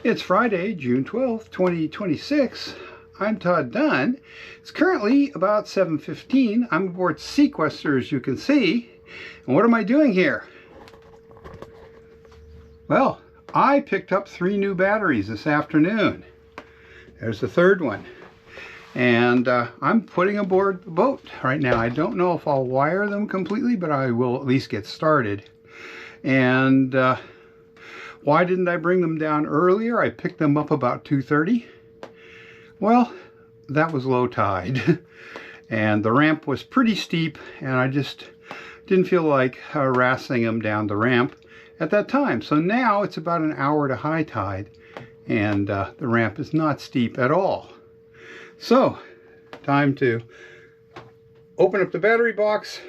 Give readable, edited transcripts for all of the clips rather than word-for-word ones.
It's Friday, June 12th, 2026. I'm Todd Dunn. It's currently about 7:15. I'm aboard Seaquestor, as you can see. And what am I doing here? Well, I picked up 3 new batteries this afternoon. There's the third one. And I'm putting aboard the boat right now. I don't know if I'll wire them completely, but I will at least get started. And why didn't I bring them down earlier? I picked them up about 2:30. Well, that was low tide. And the ramp was pretty steep, and I just didn't feel like harassing them down the ramp at that time. So now it's about an hour to high tide, and the ramp is not steep at all. So, time to open up the battery box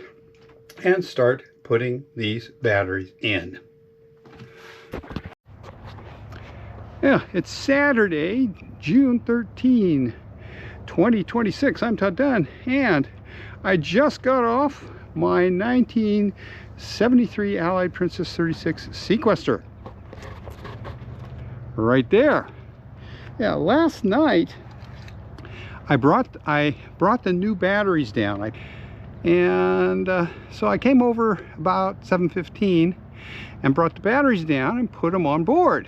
and start putting these batteries in. Yeah, it's Saturday, June 13, 2026. I'm Todd Dunn, and I just got off my 1973 Allied Princess 36 Seaquestor. Right there. Yeah, last night I brought the new batteries down, so I came over about 7:15 and brought the batteries down and put them on board.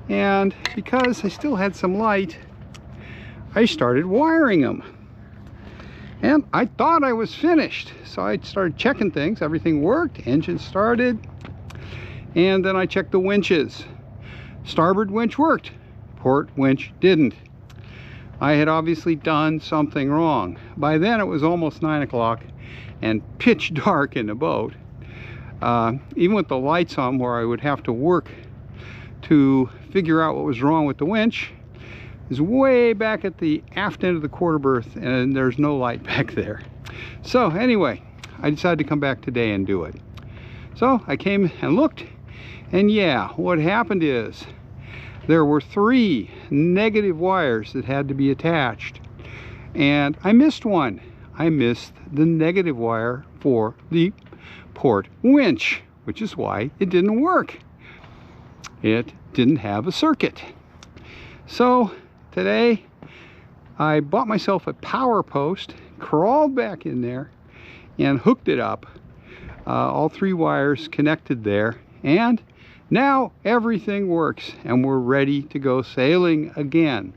And because I still had some light, I started wiring them. And I thought I was finished, so I started checking things. Everything worked, engine started, and then I checked the winches. Starboard winch worked, port winch didn't. I had obviously done something wrong. By then it was almost 9 o'clock and pitch dark in the boat. Even with the lights on, where I would have to work to figure out what was wrong with the winch, is way back at the aft end of the quarter berth, and there's no light back there. So anyway, I decided to come back today and do it. So I came and looked, and yeah, what happened is there were 3 negative wires that had to be attached, and I missed one. I missed the negative wire for the port winch, which is why it didn't work. It didn't have a circuit. So today I bought myself a power post, crawled back in there and hooked it up. All 3 wires connected there, and now everything works and we're ready to go sailing again.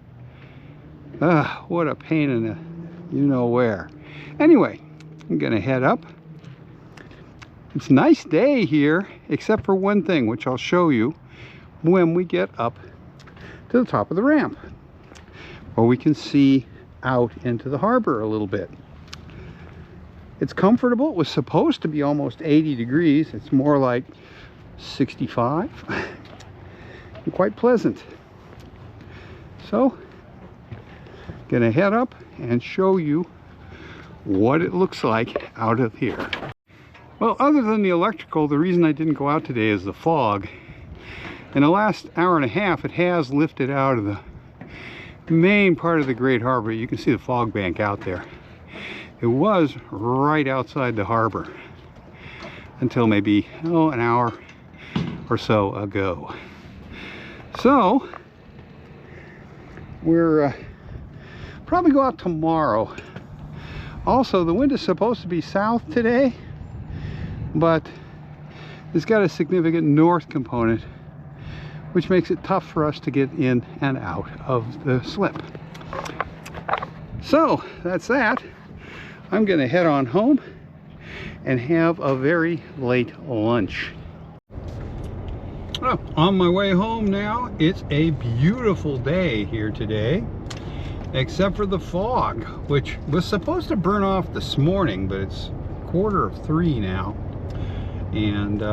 What a pain in the you-know-where. Anyway, I'm gonna head up. It's a nice day here, except for one thing, which I'll show you when we get up to the top of the ramp, where we can see out into the harbor a little bit. It's comfortable. It was supposed to be almost 80 degrees. It's more like 65. And quite pleasant. So, gonna head up and show you what it looks like out of here. Well, other than the electrical, the reason I didn't go out today is the fog. In the last hour and a half, it has lifted out of the main part of the Great Harbor. You can see the fog bank out there. It was right outside the harbor until maybe an hour or so ago. So we're probably go out tomorrow. Also, the wind is supposed to be south today, but it's got a significant north component, which makes it tough for us to get in and out of the slip. So that's that. I'm going to head on home and have a very late lunch. Oh, on my way home now. It's a beautiful day here today, except for the fog, which was supposed to burn off this morning, but it's 2:45 now. And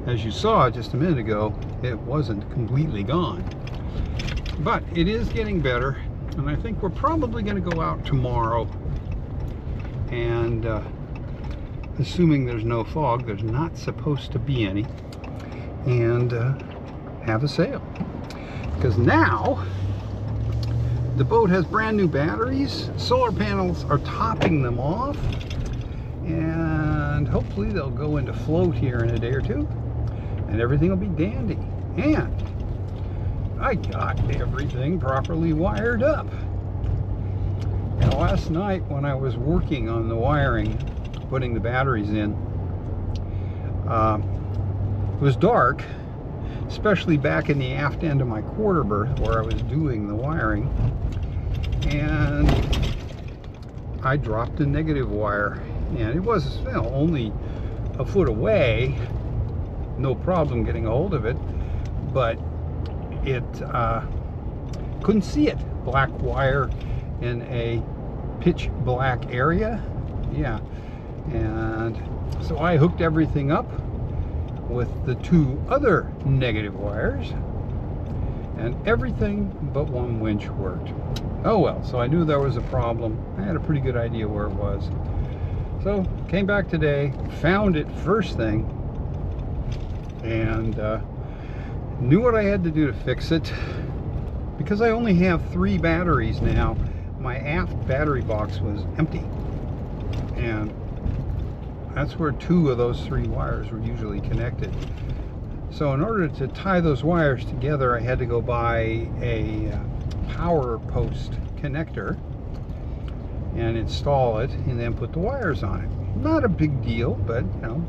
as you saw just a minute ago, it wasn't completely gone. But it is getting better, and I think we're probably going to go out tomorrow. And assuming there's no fog, there's not supposed to be any, and have a sail. Because now the boat has brand new batteries, solar panels are topping them off, and hopefully they'll go into float here in a day or two, and everything will be dandy. And I got everything properly wired up. And last night when I was working on the wiring, putting the batteries in, it was dark, especially back in the aft end of my quarter berth where I was doing the wiring, and I dropped a negative wire, and it was, you know, only a foot away, no problem getting a hold of it, but it couldn't see it. Black wire in a pitch black area, yeah, and so I hooked everything up with the two other negative wires, and everything but one winch worked. Oh well, so I knew there was a problem. I had a pretty good idea where it was. So came back today, found it first thing, and knew what I had to do to fix it. Because I only have 3 batteries now, my aft battery box was empty, and that's where 2 of those 3 wires were usually connected. So in order to tie those wires together, I had to go buy a power post connector and install it, and then put the wires on it. Not a big deal, but you know,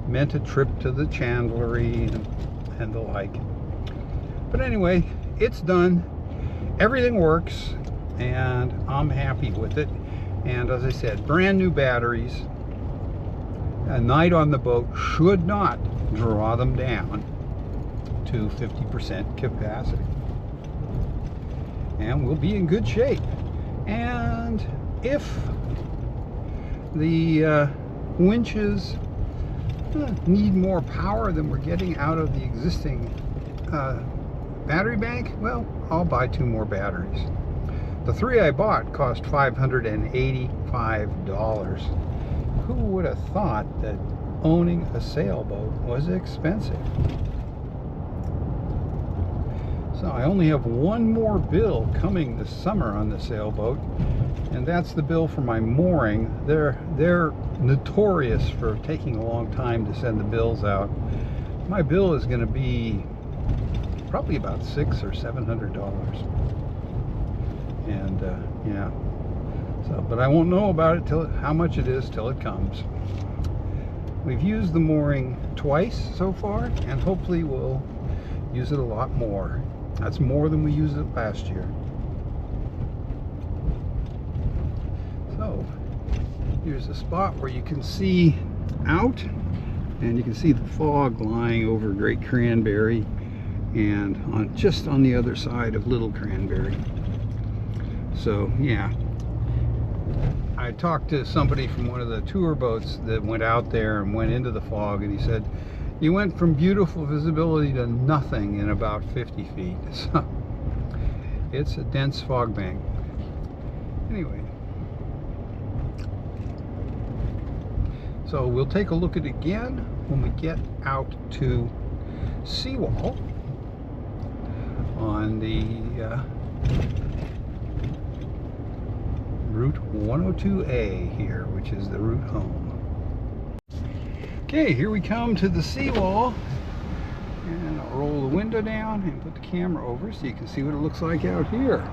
meant a trip to the chandlery and the like. But anyway, it's done. Everything works, and I'm happy with it. And as I said, brand new batteries. A night on the boat should not draw them down to 50% capacity. And we'll be in good shape. And if the winches need more power than we're getting out of the existing battery bank, well, I'll buy 2 more batteries. The 3 I bought cost $585. Who would have thought that owning a sailboat was expensive? So I only have one more bill coming this summer on the sailboat, and that's the bill for my mooring. They're notorious for taking a long time to send the bills out. My bill is going to be probably about $600 or $700, and yeah. So, but I won't know about it till how much it is till it comes. We've used the mooring twice so far, and hopefully we'll use it a lot more. That's more than we used it last year. So here's a spot where you can see out, and you can see the fog lying over Great Cranberry, and just on the other side of Little Cranberry. So yeah, I talked to somebody from one of the tour boats that went out there and went into the fog, and he said you went from beautiful visibility to nothing in about 50 feet. So it's a dense fog bank. Anyway, so we'll take a look at it again when we get out to Seawall on the Route 102A here, which is the route home. Okay, here we come to the seawall, and I'll roll the window down and put the camera over so you can see what it looks like out here.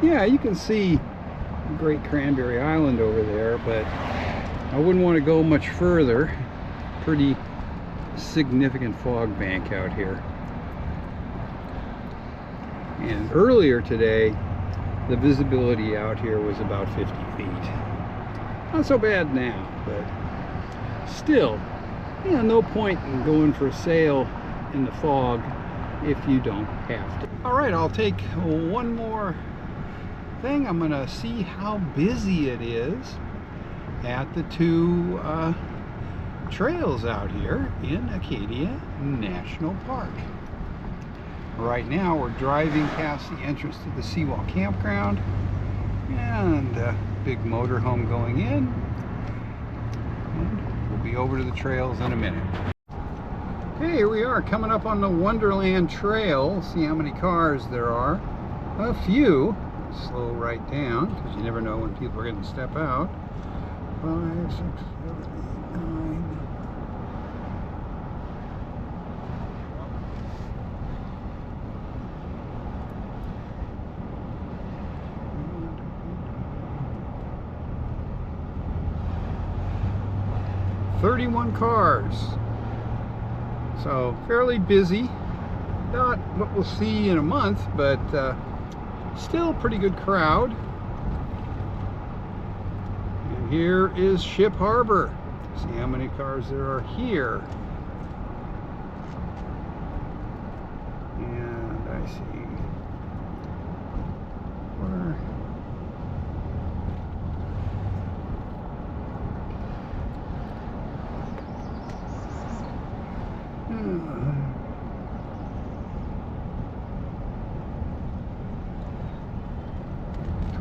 Yeah, you can see Great Cranberry Island over there, but I wouldn't want to go much further. Pretty significant fog bank out here. And earlier today, the visibility out here was about 50 feet. Not so bad now, but still, yeah, no point in going for a sail in the fog if you don't have to. All right, I'll take one more thing. I'm gonna see how busy it is at the 2 trails out here in Acadia National Park. Right now we're driving past the entrance to the Seawall campground, and a big motorhome going in, and we'll be over to the trails in a minute. Okay, here we are coming up on the Wonderland Trail. See how many cars there are. A few. Slow right down because you never know when people are going to step out. 5, 6, 7, 8, 9. 31 cars. So fairly busy. Not what we'll see in a month, but still a pretty good crowd. And here is Ship Harbor. See how many cars there are here. And I see where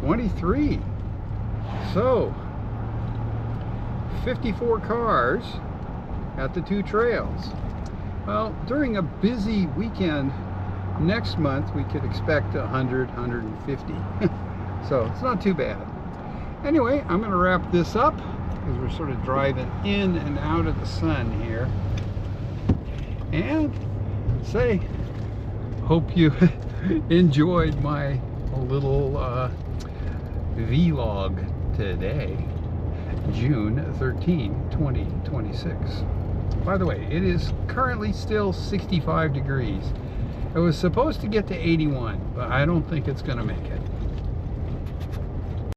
23. So 54 cars at the two trails. Well, during a busy weekend next month we could expect 100, 150. So it's not too bad. Anyway, I'm going to wrap this up because we're sort of driving in and out of the sun here. And say, hope you enjoyed my little vlog today, June 13, 2026. By the way, it is currently still 65 degrees. It was supposed to get to 81, but I don't think it's going to make it.